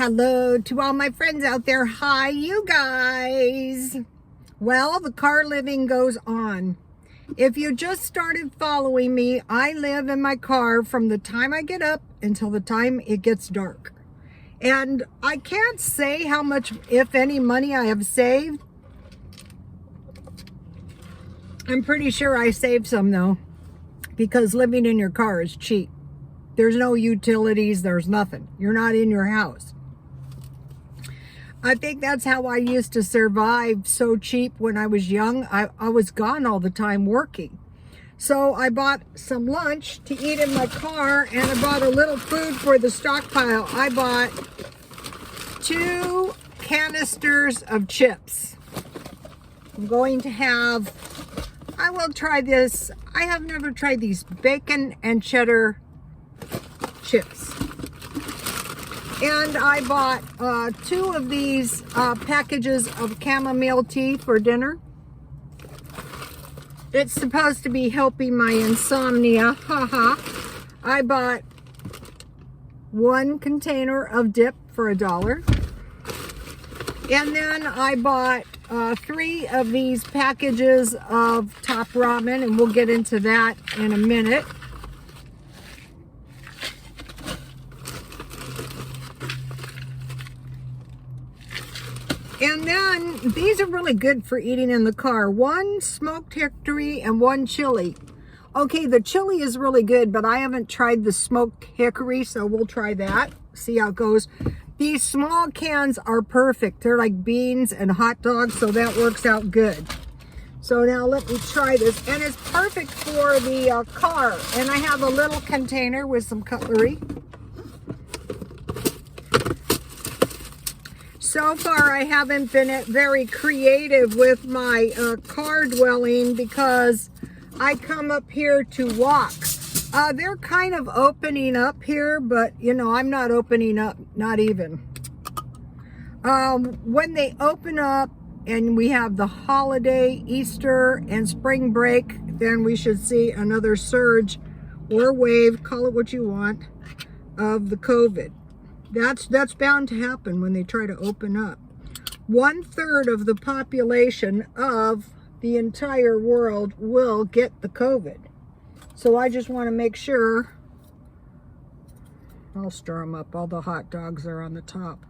Hello to all my friends out there. Hi, you guys. Well, the car living goes on. If you just started following me, I live in my car from the time I get up until the time it gets dark. And I can't say how much, if any, money I have saved. I'm pretty sure I saved some though, because living in your car is cheap. There's no utilities, there's nothing. You're not in your house. I think that's how I used to survive so cheap when I was young. I was gone all the time working. So I bought some lunch to eat in my car, and I bought a little food for the stockpile. I bought 2 canisters of chips. I'm going to have, I will try this. I have never tried these bacon and cheddar chips. And I bought 2 of these packages of chamomile tea for dinner. It's supposed to be helping my insomnia. Haha. I bought 1 container of dip for $1. And then I bought 3 of these packages of top ramen, and we'll get into that in a minute. And then these are really good for eating in the car. 1 smoked hickory and 1 chili. Okay, the chili is really good, but I haven't tried the smoked hickory, so we'll try that. See how it goes. These small cans are perfect. They're like beans and hot dogs, so that works out good. So now let me try this. And it's perfect for the car. And I have a little container with some cutlery. So far, I haven't been very creative with my car dwelling because I come up here to walk. They're kind of opening up here, but you know, I'm not opening up, not even. When they open up and we have the holiday, Easter, and spring break, then we should see another surge or wave, call it what you want, of the COVID. That's bound to happen when they try to open up. 1/3 of the population of the entire world will get the COVID. So I just want to make sure. I'll stir them up. All the hot dogs are on the top.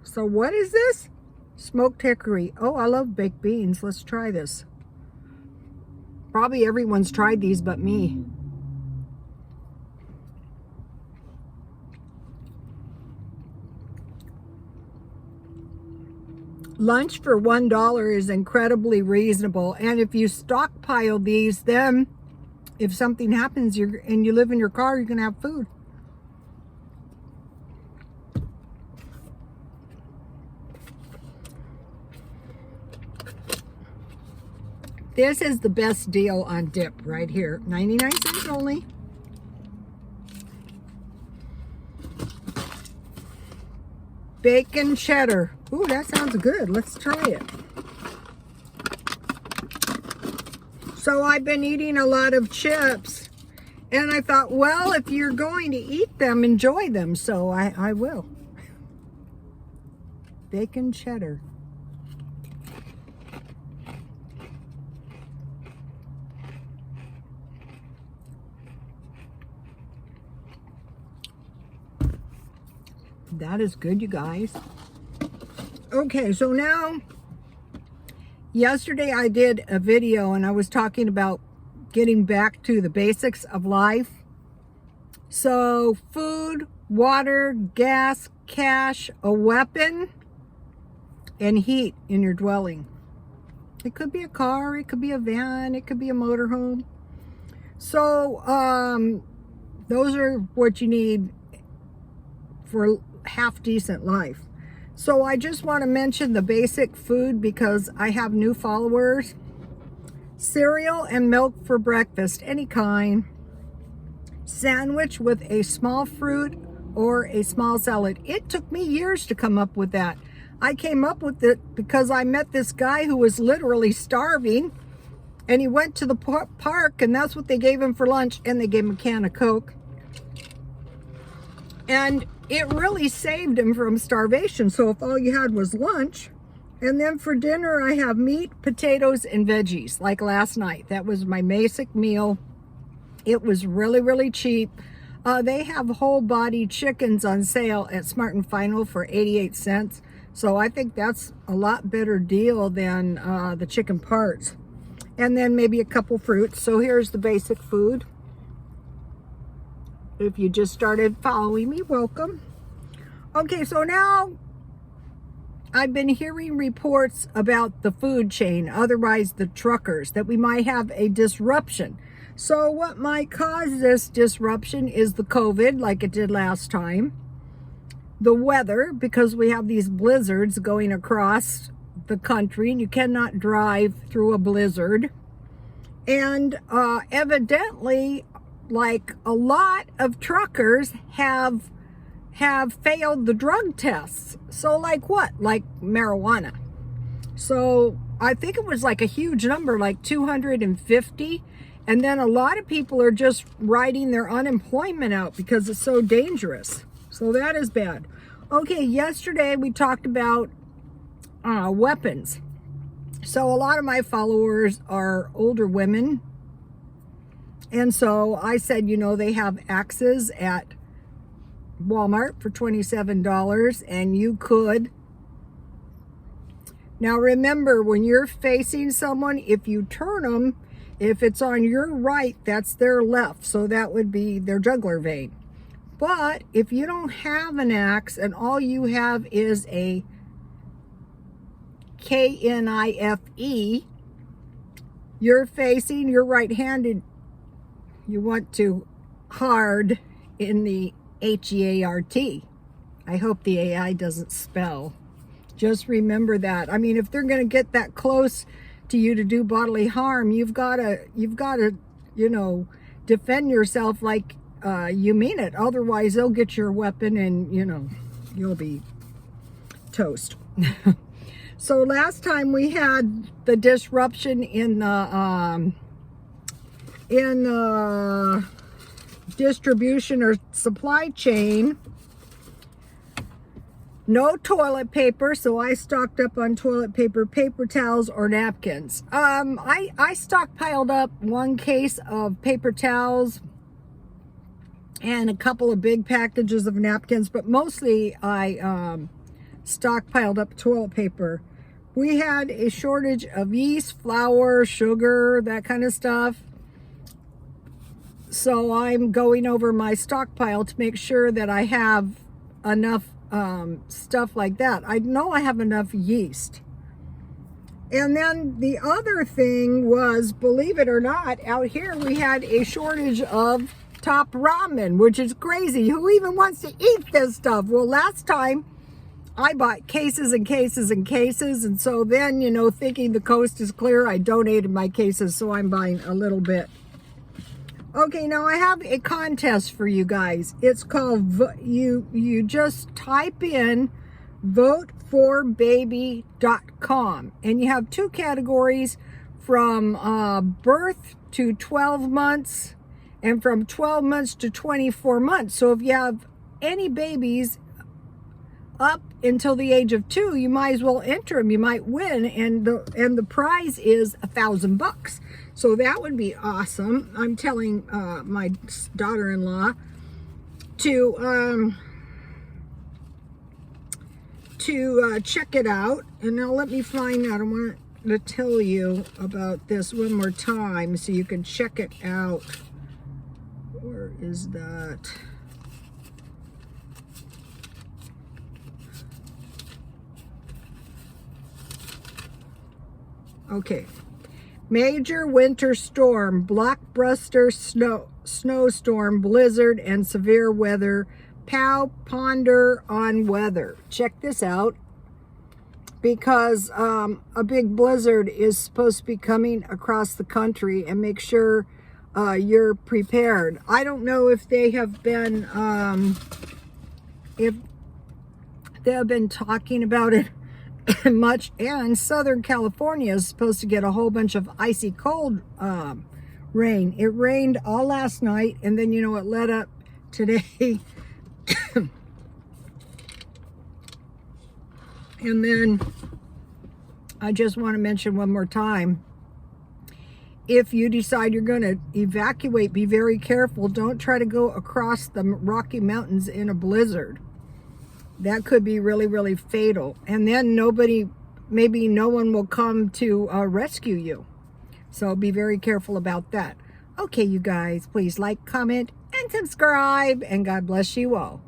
So what is this? Smoked hickory. Oh, I love baked beans. Let's try this. Probably everyone's tried these but me. Lunch for $1 is incredibly reasonable, and if you stockpile these, then if something happens and you live in your car, you're gonna have food. This is the best deal on dip right here. 99 cents only. Bacon cheddar. Ooh, that sounds good. Let's try it. So I've been eating a lot of chips, and I thought, well, if you're going to eat them, enjoy them. So I will. Bacon cheddar. That is good, you guys. Okay, so now, yesterday I did a video and I was talking about getting back to the basics of life. So food, water, gas, cash, a weapon, and heat in your dwelling. It could be a car, it could be a van, it could be a motorhome. So those are what you need for half decent life. So I just want to mention the basic food because I have new followers. Cereal and milk for breakfast, any kind. Sandwich with a small fruit or a small salad. It took me years to come up with that. I came up with it because I met this guy who was literally starving, and he went to the park, and that's what they gave him for lunch, and they gave him a can of Coke. And it really saved him from starvation. So if all you had was lunch, and then for dinner I have meat, potatoes, and veggies, like last night. That was my basic meal. It was really, really cheap. They have whole body chickens on sale at Smart and Final for 88 cents. So I think that's a lot better deal than the chicken parts. And then maybe a couple fruits. So here's the basic food. If you just started following me, welcome. Okay, so now I've been hearing reports about the food chain, otherwise the truckers, that we might have a disruption. So what might cause this disruption is the COVID, like it did last time. The weather, because we have these blizzards going across the country, and you cannot drive through a blizzard. And evidently, like a lot of truckers have failed the drug tests. So like what? Like marijuana. So I think it was like a huge number, like 250. And then a lot of people are just writing their unemployment out because it's so dangerous. So that is bad. Okay, yesterday we talked about weapons. So a lot of my followers are older women. And so I said, you know, they have axes at Walmart for $27, and you could. Now remember, when you're facing someone, if you turn them, if it's on your right, that's their left. So that would be their jugular vein. But if you don't have an axe and all you have is a knife, you're facing, you're right-handed, you want to hard in the HEART. I hope the AI doesn't spell. Just remember that. I mean, if they're going to get that close to you to do bodily harm, you've got to, you know, defend yourself like you mean it. Otherwise, they'll get your weapon and, you know, you'll be toast. So last time we had the disruption in the distribution or supply chain. No toilet paper, so I stocked up on toilet paper, paper towels, or napkins. I stockpiled up 1 case of paper towels and a couple of big packages of napkins, but mostly I stockpiled up toilet paper. We had a shortage of yeast, flour, sugar, that kind of stuff. So I'm going over my stockpile to make sure that I have enough stuff like that. I know I have enough yeast. And then the other thing was, believe it or not, out here we had a shortage of top ramen, which is crazy. Who even wants to eat this stuff? Well, last time I bought cases and cases and cases, and so then, you know, thinking the coast is clear, I donated my cases, so I'm buying a little bit. Okay, now I have a contest for you guys. It's called, you just type in voteforbaby.com, and you have 2 categories, from birth to 12 months and from 12 months to 24 months. So if you have any babies up until the age of 2, you might as well enter them. You might win, and the prize is $1,000. So that would be awesome. I'm telling my daughter-in-law to check it out. And now let me find out. I want to tell you about this one more time so you can check it out. Where is that? Okay. Major winter storm, blockbuster snowstorm, blizzard, and severe weather. Ponder on weather. Check this out, because a big blizzard is supposed to be coming across the country, and make sure you're prepared. I don't know if they have been talking about it much, and Southern California is supposed to get a whole bunch of icy cold rain. It rained all last night, and then, you know, it let up today. And then I just want to mention one more time, if you decide you're going to evacuate, be very careful. Don't try to go across the Rocky Mountains in a blizzard. That could be really, really fatal. And then maybe no one will come to rescue you. So be very careful about that. Okay, you guys, please like, comment, and subscribe. And God bless you all.